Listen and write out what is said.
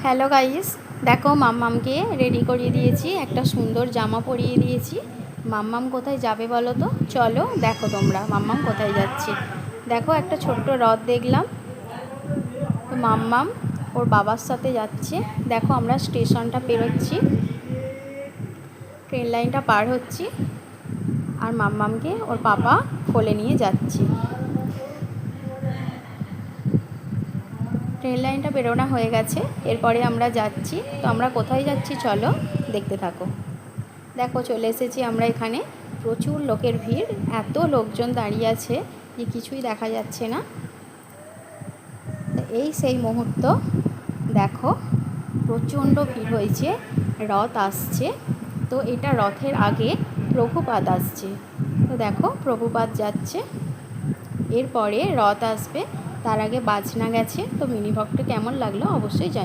Hello guys, দেখো মাম্মামকে ready করিয়ে দিয়েছি, একটা সুন্দর জামা পরিয়ে দিয়েছি। মাম্মাম কোথায় যাবে বলো তো? চলো দেখো তোমরা মাম্মাম কোথায় যাচ্ছে। দেখো একটা ছোট্ট রথ দেখলাম, তো মাম্মাম ওর বাবার সাথে যাচ্ছে। দেখো আমরা স্টেশনটা পেরোচ্ছি, ট্রেন লাইনটা পার হচ্ছি, আর মাম্মামকে ওর পাপা কোলে নিয়ে যাচ্ছে। ট্রেন লাইনটা বেরোনো হয়ে গেছে, এরপরে আমরা যাচ্ছি। তো আমরা কোথায় যাচ্ছি চলো দেখতে থাকো। দেখো চলে এসেছি আমরা এখানে, প্রচুর লোকের ভিড়, এত লোকজন দাঁড়িয়ে আছে যে কিছুই দেখা যাচ্ছে না। তো এই সেই মুহূর্ত, দেখো প্রচণ্ড ভিড় হয়েছে, রথ আসছে। তো এটা রথের আগে প্রভুপাদ আসছে। তো দেখো প্রভুপাদ যাচ্ছে, এরপরে রথ আসবে, তার আগে বাজনা গেছে। তো মিনি ভক্ত কেমন লাগলো অবশ্যই জানি।